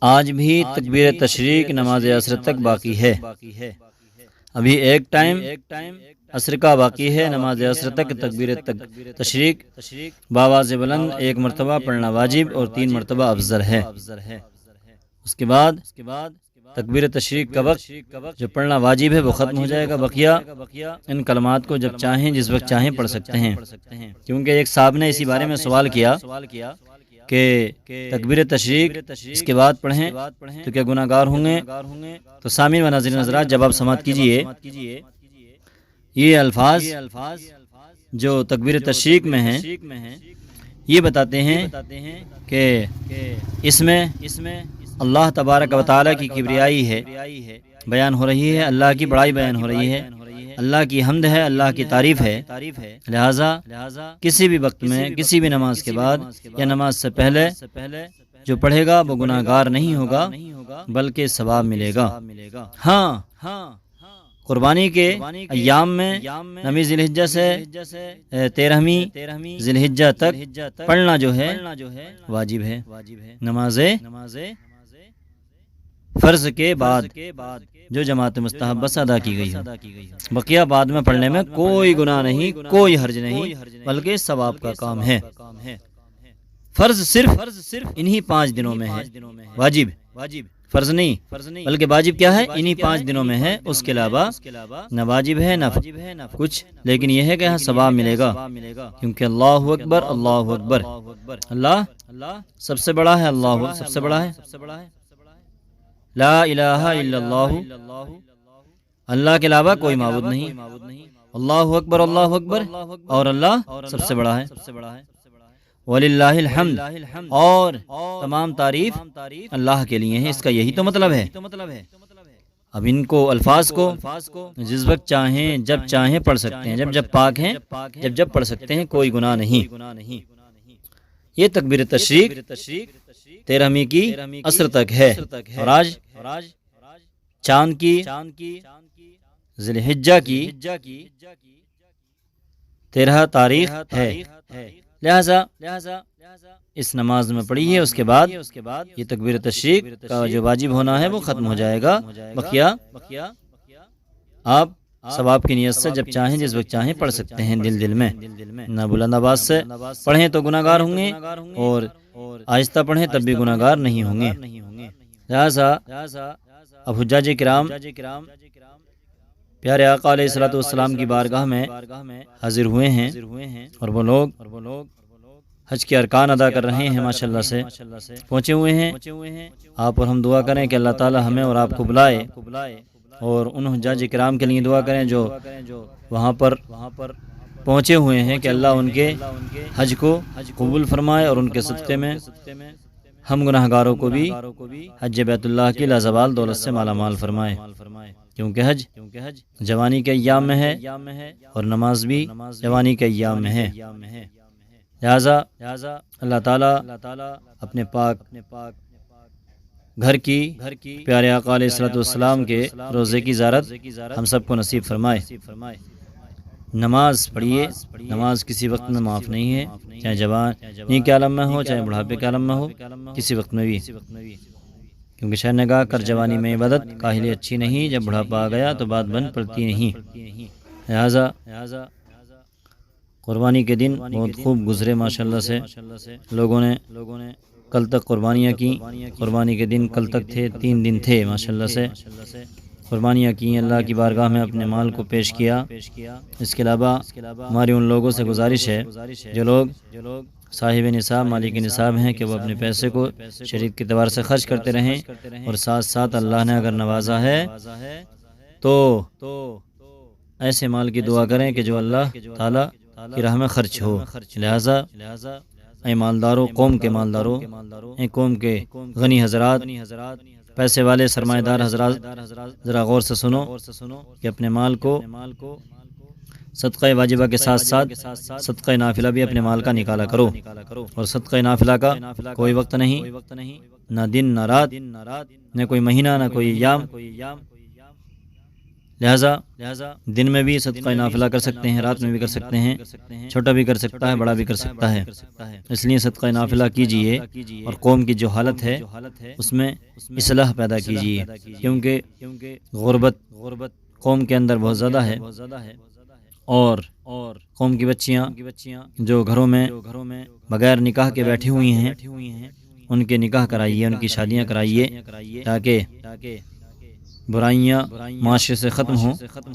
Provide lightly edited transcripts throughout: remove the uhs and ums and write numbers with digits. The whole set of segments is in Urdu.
آج بھی تکبیر تشریق نماز عصر تک باقی ہے۔ ابھی ایک ٹائم عصر کا باقی ہے، نماز عصر تک تکبیر تشریق بآواز بلند 1 مرتبہ پڑھنا واجب اور 3 مرتبہ افضل ہے۔ اس کے بعد تکبیر تشریق کا وقت جو پڑھنا واجب ہے وہ ختم ہو جائے گا۔ بقیہ ان کلمات کو جب چاہیں جس وقت چاہیں پڑھ سکتے ہیں، کیونکہ ایک صاحب نے اسی بارے میں سوال کیا کہ تکبیر تشریق اس کے بعد پڑھیں تو کیا گناہ گار ہوں گے؟ تو سامعین و ناظرین حضرات، جب آپ سماعت کیجئے، یہ الفاظ جو تکبیر تشریق میں ہیں یہ بتاتے ہیں کہ اس میں اللہ تبارک و تعالیٰ کی کبریائی ہے بیان ہو رہی ہے، اللہ کی بڑائی بیان ہو رہی ہے، اللہ کی حمد ہے، اللہ کی تعریف ہے۔ لہٰذا کسی بھی وقت میں، کسی بھی نماز کے بعد یا نماز سے پہلے جو پڑھے گا وہ گناہ گار نہیں ہوگا بلکہ ثواب ملے گا۔ ہاں، قربانی کے ایام میں نویں ذی الحجہ سے 13ویں ذی الحجہ تک پڑھنا جو ہے واجب ہے۔ نماز فرض کے بعد جو جماعت مستحبہ سے ادا کی گئی ہے، بقیہ بعد میں پڑھنے میں کوئی گناہ نہیں، کوئی حرج نہیں، بلکہ ثواب کا کام ہے۔ فرض صرف انہی 5 دنوں میں ہے، واجب فرض نہیں بلکہ واجب کیا ہے؟ انہی 5 دنوں میں ہے، اس کے علاوہ نہ واجب ہے نہ کچھ، لیکن یہ ہے کہ یہاں ثواب ملے گا، کیونکہ اللہ اکبر، اللہ اکبر، اللہ سب سے بڑا ہے، اللہ سب سے بڑا ہے، لا الہ الا اللہ، اللہ کے علاوہ کوئی معبود نہیں، اللہ اکبر، اللہ اکبر، اور اللہ سب سے بڑا ہے، وَلِلَّهِ الْحَمْدُ، اور تمام تعریف اللہ کے لیے ہے۔ اس کا یہی تو مطلب ہے۔ اب ان کو الفاظ کو جس وقت چاہیں جب چاہیں پڑھ سکتے ہیں، جب پاک ہیں جب پڑھ سکتے ہیں، کوئی گناہ نہیں۔ یہ تکبیر تشریق 13ویں کی عصر تک ہے، اور آج چاند کی ذی الحجہ کی 13 تاریخ ہے، لہذا اس نماز میں پڑھی ہے۔ اس کے بعد یہ تکبیر تشریق کا جو واجب ہونا ہے وہ ختم ہو جائے گا۔ بقیہ آپ ثواب کی نیت سے جب چاہیں جس وقت چاہیں پڑھ سکتے ہیں، دل میں، نہ بلند آواز سے پڑھیں تو گناہ گار ہوں گے، اور آہستہ پڑھیں تب بھی گناہ گار نہیں ہوں گے۔ لہذا اب حجاج کرام پیارے آقا علیہ الصلوۃ والسلام کی بارگاہ میں حاضر ہوئے ہیں، اور وہ لوگ حج کے ارکان ادا کر رہے ہیں، ماشاءاللہ سے پہنچے ہوئے ہیں۔ آپ اور ہم دعا کریں کہ اللہ تعالی ہمیں اور آپ کو بلائے، اور ان حجاج کرام کے لیے دعا کریں جو وہاں پر پہنچے ہوئے ہیں کہ اللہ ان کے حج کو قبول فرمائے، اور ان کے صدقے میں ہم گناہ گاروں کو بھی حج بیت اللہ کی لازوال دولت سے مالا مال فرمائے، کیونکہ حج جوانی کے ایام میں ہے، اور نماز بھی جوانی کے ایام میں ہے۔ لہذا اللہ تعالیٰ اپنے پاک گھر کی پیارے آقا علیہ الصلوۃ والسلام کے روضے کی زیارت ہم سب کو نصیب فرمائے۔ نماز پڑھیے، نماز کسی وقت میں معاف نہیں ہے، چاہے جوانی کے عالم میں ہو، چاہے بڑھاپے کے عالم میں ہو، کسی وقت میں بھی، کیونکہ شاعر نے کہا کر جوانی میں عبادت کاہلی اچھی نہیں، جب بڑھاپا آ گیا تو بات بن پڑتی نہیں۔ لہذا قربانی کے دن بہت خوب گزرے، ماشاءاللہ سے لوگوں نے کل تک قربانیاں کی، قربانی کے دن کل تک تھے، 3 دن تھے، ماشاءاللہ سے قربانیاں کی، اللہ کی بارگاہ میں اپنے مال کو پیش کیا۔ اس کے علاوہ ہماری ان لوگوں سے گزارش ہے جو لوگ صاحب نصاب، مالک نصاب ہیں، کہ وہ اپنے پیسے کو شریعت کے اعتبار سے خرچ کرتے رہیں، اور ساتھ ساتھ اللہ نے اگر نوازا ہے تو ایسے مال کی دعا کریں کہ جو اللہ تعالیٰ کی راہ میں خرچ ہو۔ لہذا اے مالداروں، قوم کے مالداروں، اے قوم کے غنی حضرات، پیسے والے سرمایہ دار حضرات، ذرا غور سے سنو کہ اپنے مال کو صدقہ واجبہ کے ساتھ ساتھ صدقہ نافلہ بھی اپنے مال کا نکالا کرو، اور صدقہ نافلہ کا کوئی وقت نہیں، نہ دن نہ رات، نہ کوئی مہینہ، نہ کوئی ایام، لہٰذا دن میں بھی صدقہ نافلہ کر سکتے ہیں، رات میں بھی کر سکتے ہیں، چھوٹا بھی کر سکتا ہے، بڑا بھی کر سکتا ہے۔ اس لیے صدقہ نافلہ کیجئے اور قوم کی جو حالت ہے اس میں اصلاح پیدا کیجئے، کیونکہ غربت قوم کے اندر بہت زیادہ ہے، اور قوم کی بچیاں جو گھروں میں بغیر نکاح کے بیٹھی ہوئی ہیں ان کے نکاح کرائیے، ان کی شادیاں کرائیے، تاکہ برائیاں معاشرے سے ختم ہوں،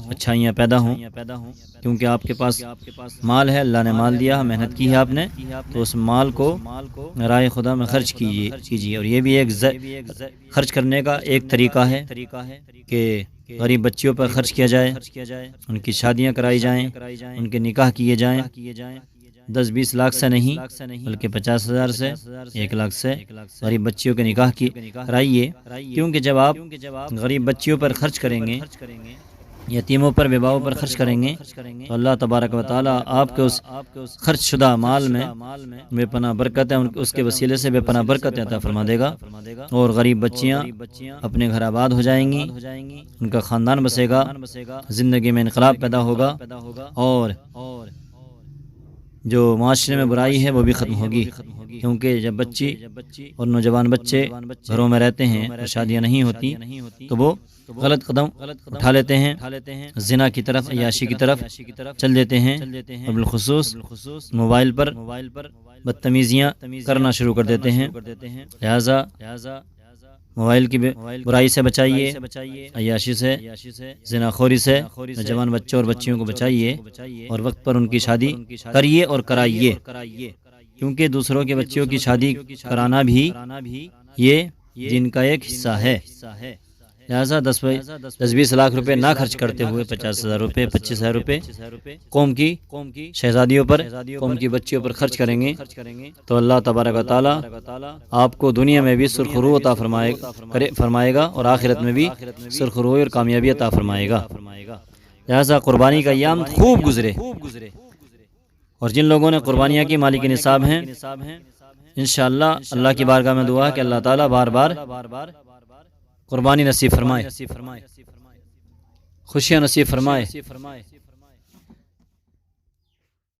اچھائیاں پیدا ہوں، کیونکہ آپ کے پاس مال ہے، اللہ نے مال دیا، محنت کی ہے آپ نے، تو اس مال کو راہ خدا میں خرچ کیجیے۔ اور یہ بھی ایک خرچ کرنے کا ایک طریقہ ہے کہ غریب بچیوں پر خرچ کیا جائے، ان کی شادیاں کرائی جائیں، ان کے نکاح کیے جائیں، 10-20 لاکھ سے نہیں بلکہ 50,000 سے 1 لاکھ سے غریب بچیوں کے نکاح کرائیے، کیونکہ جب آپ غریب بچیوں پر خرچ کریں گے، یتیموں پر، بیواؤں پر خرچ کریں گے، تو اللہ تبارک و تعالیٰ آپ کے اس خرچ شدہ مال میں بے پناہ برکت ہے، اس کے وسیلے سے بے پناہ برکت عطا فرما دے گا، اور غریب بچیاں اپنے گھر آباد ہو جائیں گی، ان کا خاندان بسے گا، زندگی میں انقلاب پیدا ہوگا، اور جو معاشرے میں برائی ہے وہ بھی ختم ہوگی، کیونکہ جب بچی اور نوجوان بچے گھروں میں رہتے ہیں اور شادیاں نہیں ہوتی تو وہ غلط قدم اٹھا لیتے ہیں، زنا کی طرف، عیاشی کی طرف چل دیتے ہیں، اور بالخصوص موبائل پر بدتمیزیاں کرنا شروع کر دیتے ہیں۔ لہذا موبائل کی برائی سے بچائیے، عیاشی سے، زنا خوری سے نوجوان بچوں اور بچیوں کو بچائیے، اور وقت پر ان کی شادی کریے اور کرائیے، کیونکہ دوسروں کے بچیوں کی شادی کرانا بھی یہ دین کا ایک حصہ ہے۔ لہذا 10-20 لاکھ روپے نہ خرچ کرتے ہوئے 50,000 روپے، 25,000 روپے قوم کی شہزادیوں پر، قوم کی بچیوں پر خرچ کریں گے تو اللہ تبارک و تعالیٰ آپ کو دنیا میں بھی سرخرو عطا فرمائے گا، اور آخرت میں بھی سرخروئی اور کامیابی عطا فرمائے گا۔ لہذا قربانی کا ایام خوب گزرے، اور جن لوگوں نے قربانیاں کی، مالک نصاب ہیں، انشاءاللہ اللہ کی بارگاہ میں دعا ہے کہ اللہ تعالیٰ بار بار قربانی نصیب فرمائے، خوشیاں نصیب فرمائے،